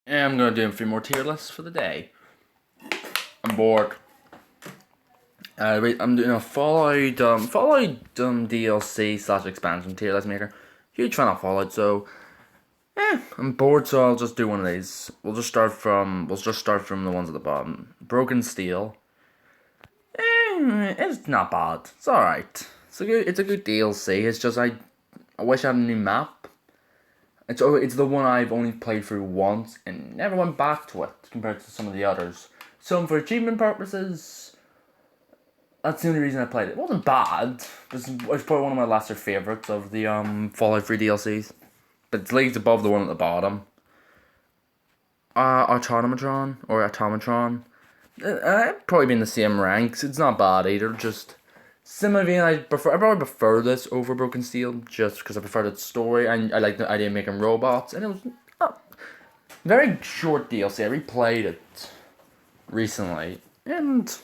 I'm gonna do a few more tier lists for the day. I'm bored. I'm doing a Fallout DLC slash expansion tier list maker. Huge fan of Fallout, so I'm bored, so I'll just do one of these. We'll just start from the ones at the bottom. Broken Steel. It's not bad. It's alright. It's a good DLC. It's just I wish I had a new map. It's the one I've only played through once and never went back to it compared to some of the others. So for achievement purposes, that's the only reason I played it. It wasn't bad. It's probably one of my lesser favorites of the Fallout 3 DLCs. But it's leagues above the one at the bottom. Automatron. Probably be in the same ranks. It's not bad either. Just similar vein. I probably prefer this over Broken Steel just because I prefer the story and I like the idea of making robots. And it was very short DLC. I replayed it recently and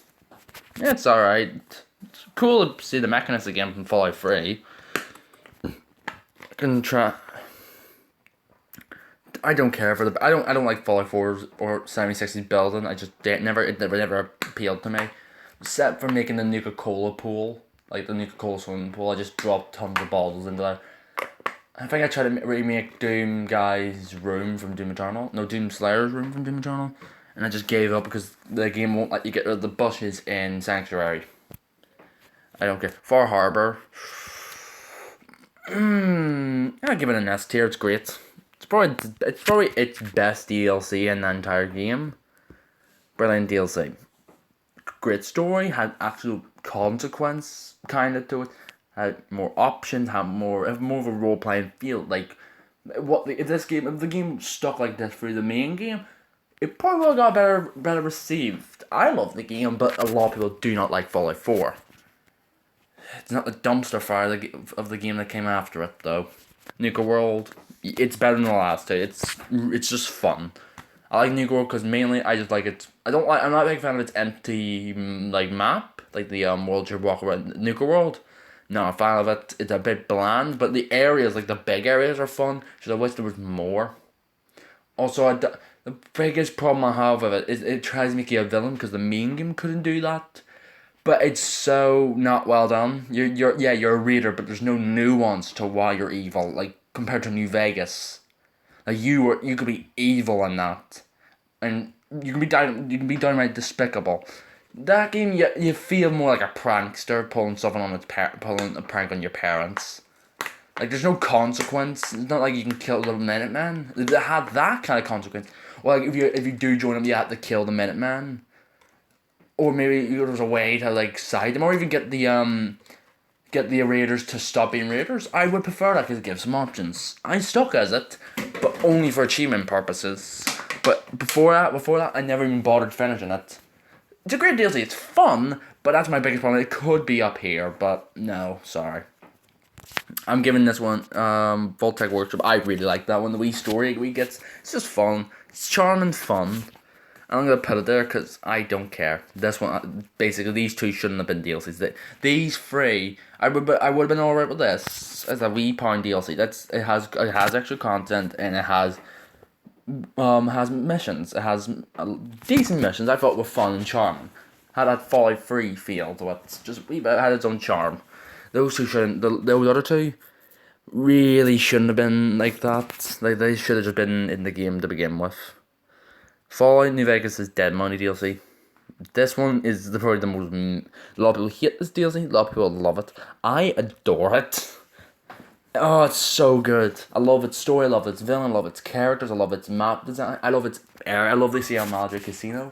it's alright. It's cool to see the mechanics again from Fallout 3. I can try. I don't care for the. I don't like Fallout 4's or 7060's building. It never appealed to me. Except for making the Nuka Cola pool, like the Nuka Cola swimming pool, I just dropped tons of bottles into that. I think I tried to remake Doom Guy's room from Doom Eternal. No, Doom Slayer's room from Doom Eternal. And I just gave up because the game won't let you get rid of the bushes in Sanctuary. I don't care. Far Harbor. I'll give it an S tier. It's great. It's probably its best DLC in the entire game. Brilliant DLC. Great story. Had actual consequence kind of to it. Had more options. Had more of a role playing feel. Like if the game stuck like this through the main game, it probably would have got better received. I love the game, but a lot of people do not like Fallout 4. It's not the dumpster fire of the game that came after it, though. Nuka World, it's better than the last two. It's just fun. I like Nuka World because mainly I just like it. I'm not a big fan of its empty like map, like the world you walk around. Nuka World, not a fan of it. It's a bit bland, but the areas, like the big areas, are fun. Just I wish there was more. Also, the biggest problem I have with it is it tries to make you a villain because the main game couldn't do that. But it's so not well done. You're a reader, but there's no nuance to why you're evil. Like compared to New Vegas, like you could be evil in that, and you can be downright despicable. That game, you feel more like a prankster pulling pulling a prank on your parents. Like there's no consequence. It's not like you can kill the Minuteman. It had that kind of consequence. Well, like if you do join them, you have to kill the Minuteman. Or maybe there's a way to like side them, or even get the raiders to stop being raiders. I would prefer that because it gives some options. I stuck as it, but only for achievement purposes. But before that, I never even bothered finishing it. It's a great DLC. It's fun, but that's my biggest problem. It could be up here, but no, sorry. I'm giving this one Voltec Workshop. I really like that one. The wee story we gets. It's just fun. It's charming fun. I'm gonna put it there because I don't care. This one, basically, these two shouldn't have been DLCs. These three, I would have been alright with this as a wee pound DLC. It has extra content and it has missions. It has decent missions. I thought were fun and charming. Had that Fallout 3 feel to it. Just it had its own charm. Those two shouldn't. Those other two really shouldn't have been like that. Like they should have just been in the game to begin with. Fallout New Vegas is Dead Money DLC. This one is probably the most. A lot of people hate this DLC. A lot of people love it. I adore it. Oh, it's so good. I love its story. I love its villain. I love its characters. I love its map design. I love its air. I love the Sierra Madre Casino.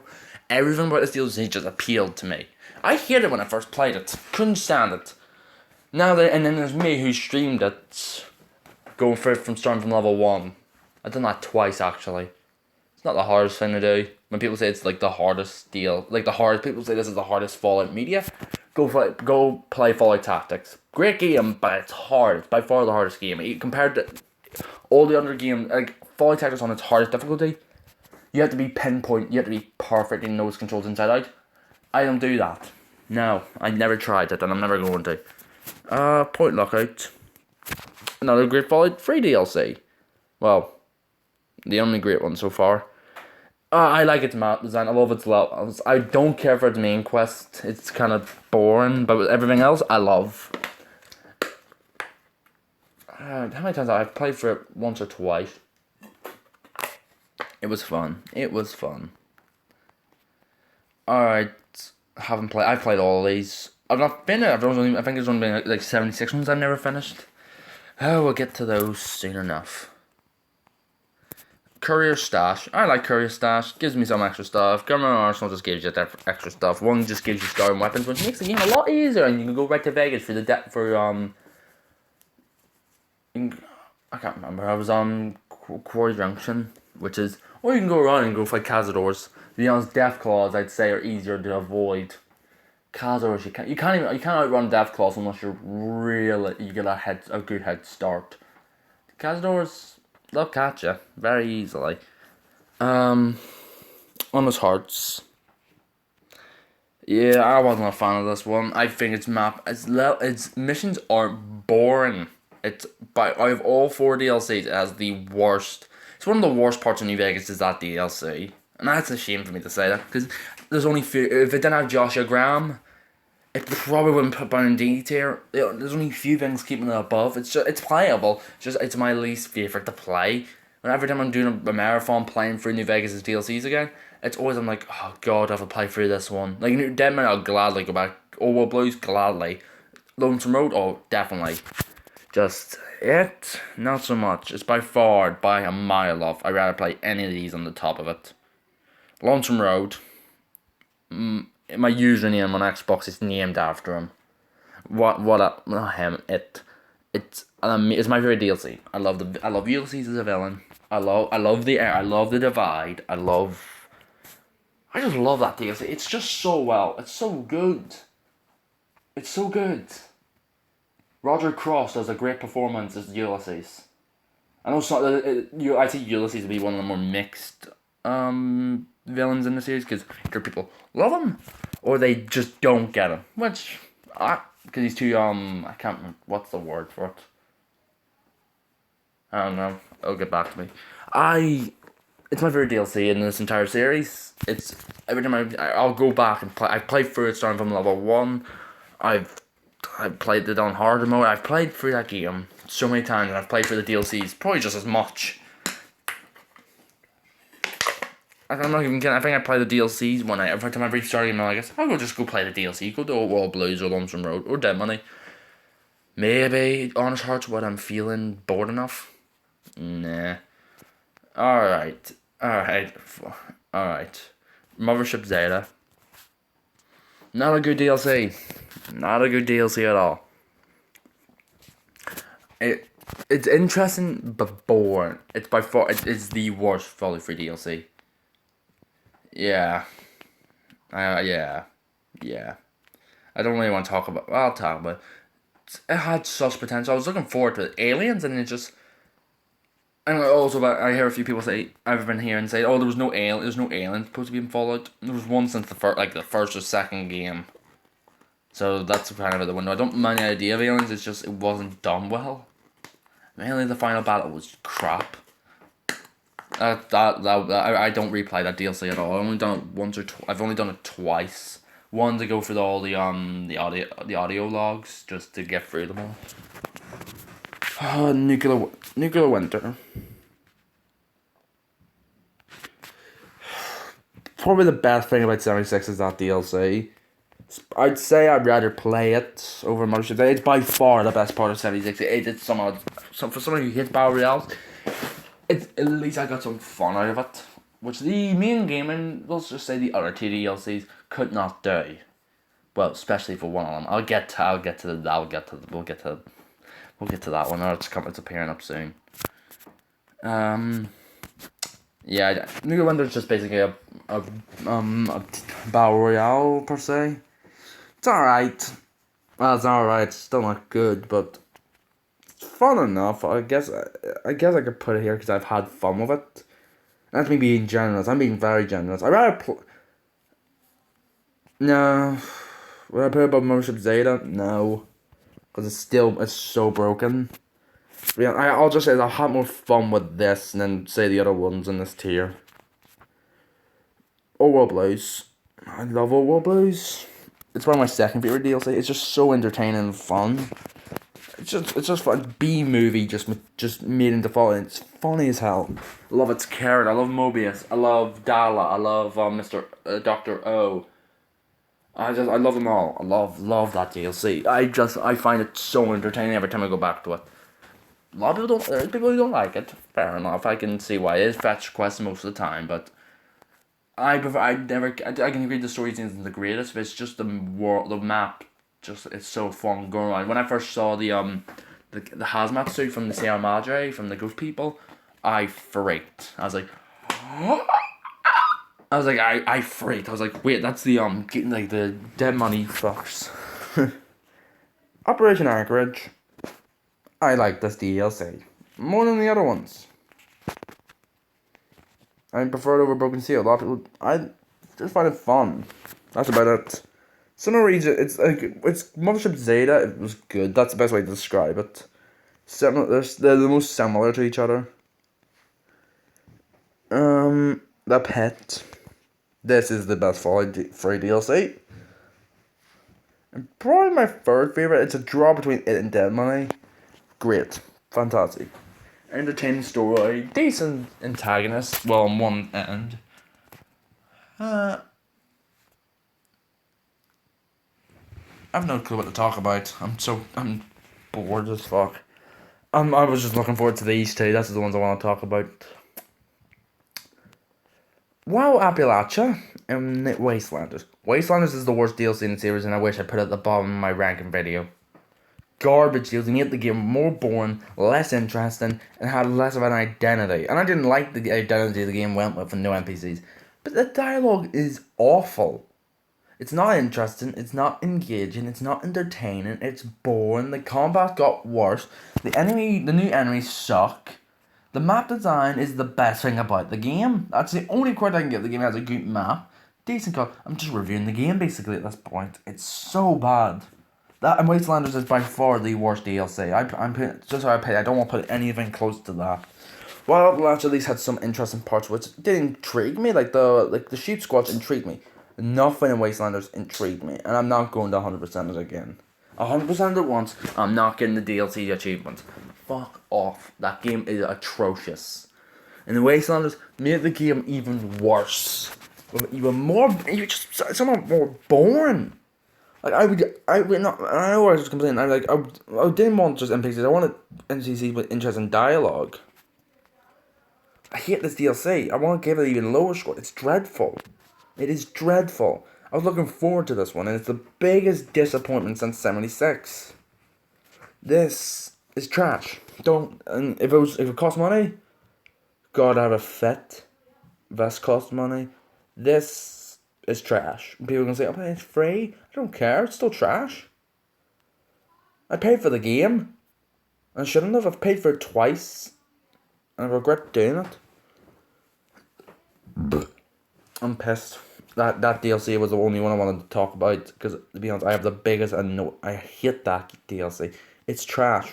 Everything about this DLC just appealed to me. I hated it when I first played it. Couldn't stand it. And then there's me who streamed it, going for it starting from level 1. I've done that twice actually. It's not the hardest thing to do. When people say it's like the hardest deal, people say this is the hardest Fallout media. Go play Fallout Tactics. Great game, but it's hard. It's by far the hardest game. Compared to all the other games, like Fallout Tactics on its hardest difficulty, you have to be pinpoint. You have to be perfect and know its controls inside out. I don't do that. No, I never tried it, and I'm never going to. Point Lookout. Another great Fallout 3 DLC. Well, the only great one so far. I like its map design. I love its levels. I don't care for its main quest. It's kind of boring, but with everything else, I love. How many times I've played for it once or twice. It was fun. It was fun. Alright. Haven't played. I've played all of these. I've not finished. I think there's only been like 76 ones I've never finished. Oh, we'll get to those soon enough. Courier Stash. I like Courier Stash. Gives me some extra stuff. Government Arsenal just gives you that extra stuff. One just gives you starting weapons, which makes the game a lot easier. And you can go right to Vegas for I can't remember. I was on Quarry Junction, which is, or you can go around and go fight Cazadors. To be honest, Deathclaws I'd say are easier to avoid. Cazadors you can't outrun Deathclaws unless you get a good head start. Cazadors, they'll catch you very easily. Honest Hearts. Yeah, I wasn't a fan of this one. I think its missions are boring. It's out of all 4 DLCs, it has the worst. It's one of the worst parts of New Vegas is that DLC, and that's a shame for me to say that because there's only few. If it didn't have Joshua Graham, it probably wouldn't put down in D tier. There's only a few things keeping it above. It's playable. It's my least favorite to play. And every time I'm doing a marathon playing through New Vegas' DLCs again, it's always I'm like, oh god, I have to play through this one. Like Deadman, I'll gladly go back. Old Blues, gladly. Lonesome Road, oh definitely. Just it, not so much. It's by a mile off. I'd rather play any of these on the top of it. Lonesome Road. My username on Xbox is named after him. Not him. It's my favorite DLC. I love Ulysses as a villain. I love the Divide. I just love that DLC. It's just so well. It's so good. It's so good. Roger Cross does a great performance as Ulysses. I know I think Ulysses will be one of the more mixed villains in the series because either people love him or they just don't get him. Which because he's too I can't remember what's the word for it. I don't know. It'll get back to me. It's my favorite DLC in this entire series. It's every time I'll go back and play. I've played through it starting from level 1. I've played it on harder mode. I've played through that game so many times, and I've played through the DLCs probably just as much. I'm not even kidding. I think I play the DLCs one night. Every time I restart a game, I guess I'll just go play the DLC. Go to Old Blues or Lonesome Road or Dead Money. Maybe Honest Hearts when I'm feeling bored enough. Nah. Alright. Mothership Zeta. Not a good DLC. Not a good DLC at all. It's interesting but boring. It's by far it's the worst Folly Free DLC. Yeah. Yeah. I don't really want to talk about. Well, I'll talk about. It had such potential. I was looking forward to it. Aliens, and it just. And also, I hear a few people say I've been hearing say, "Oh, there's no aliens supposed to be in Fallout." There was one since the first or second game. So that's kind of out the window. I don't mind the idea of aliens. It's just it wasn't done well. Mainly the final battle was crap. I don't replay that DLC at all. I've only done it once or I've only done it twice. One to go through all the audio logs just to get through them all. Nuclear Winter. Probably the best thing about 76 is that DLC. I'd say I'd rather play it over Mothership. It's by far the best part of 76. It's for someone who hates Battle Royales, at least I got some fun out of it. Which the main game and let's just say the other two DLCs could not do. Well, especially for one of them. We'll get to that one. It's appearing up soon. Yeah, Nuclear Winter is just basically a Battle Royale per se. It's alright. Well, it's alright. It's still not good, but it's fun enough. I guess I could put it here because I've had fun with it. That's me being generous. I'm being very generous. I'd rather No. Would I put it above Mothership Zeta? No. Because it's so broken. Yeah, I'll just say I'll have more fun with this than say the other ones in this tier. Old World Blues. I love Old World Blues. It's one of my second favorite DLC. It's just so entertaining and fun. It's just fun. B movie just made into fun. It's funny as hell. I love its carrot. I love Mobius. I love Dala. I love Mr. Doctor O. I love them all. I love that DLC. I find it so entertaining every time I go back to it. A lot of people don't. There's people who don't like it. Fair enough. I can see why. It is fetch quests most of the time, but I prefer. I can agree the story isn't the greatest, but it's just the world, the map. Just it's so fun going around. When I first saw the hazmat suit from the Sierra Madre from the Ghost People, I freaked. I was like, I freaked. I was like, wait, that's the getting like the dead money fucks. Operation Anchorage. I like this DLC more than the other ones. I prefer it over Broken Seal. A lot of people, I just find it fun. That's about it. Some reason it's Mothership Zeta. It was good. That's the best way to describe it. They're the most similar to each other. The Pet. This is the best free DLC. And probably my third favorite. It's a draw between it and Dead Money. Great, fantastic, entertaining story, decent antagonist. Well, on one end. I've no clue what to talk about. I'm bored as fuck. I was just looking forward to these two. That's the ones I want to talk about. WoW Appalachia and Wastelanders. Wastelanders is the worst DLC in the series, and I wish I put it at the bottom of my ranking video. Garbage DLC made the game more boring, less interesting, and had less of an identity. And I didn't like the identity the game went with no NPCs. But the dialogue is awful. It's not interesting, it's not engaging, it's not entertaining, it's boring, the combat got worse, the new enemies suck. The map design is the best thing about the game. That's the only credit I can give. The game has a good map, decent color. I'm just reviewing the game basically at this point. It's so bad. That and Wastelanders is by far the worst DLC. I'm putting just how I pay. I don't want to put anything close to that. While Appalachia at least had some interesting parts which did intrigue me, like the sheep squads intrigued me. Nothing in Wastelanders intrigued me, and I'm not going to 100% it again. 100% it once. I'm not getting the DLC achievements. Fuck off. That game is atrocious. And the Wastelanders made the game even worse. Somewhat more boring. Like I would not. I know I was complaining. I didn't want just NPCs. I wanted NPCs with interesting dialogue. I hate this DLC. I want to give it an even lower score. It's dreadful. It is dreadful. I was looking forward to this one, and it's the biggest disappointment since 76. This is trash. And if it cost money, God, I have a fit. This cost money. This is trash. People can say, "Oh, but it's free." I don't care. It's still trash. I paid for the game. I shouldn't have. I've paid for it twice, and I regret doing it. I'm pissed. That DLC was the only one I wanted to talk about because, to be honest, I have the biggest I hate that DLC. It's trash.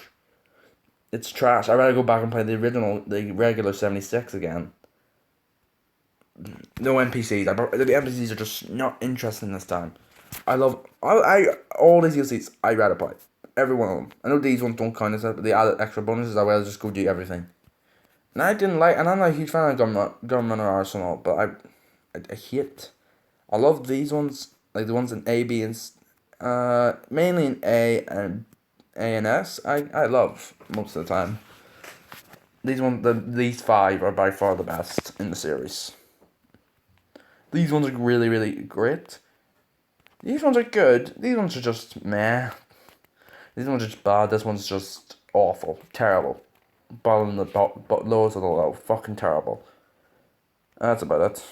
It's trash. I'd rather go back and play the regular 76 again. No NPCs. The NPCs are just not interesting this time. All these DLCs I'd rather play. Every one of them. I know these ones don't count as that, but the added extra bonuses, I'd rather just go do everything. And I'm not a huge fan of Government or Arsenal, but I hate. I love these ones, like the ones in A, B, and mainly in A and S. I love most of the time. These 5 are by far the best in the series. These ones are really, really great. These ones are good. These ones are just meh. These ones are just bad. This one's just awful, terrible. Bottom of the lowest of the low, fucking terrible. That's about it.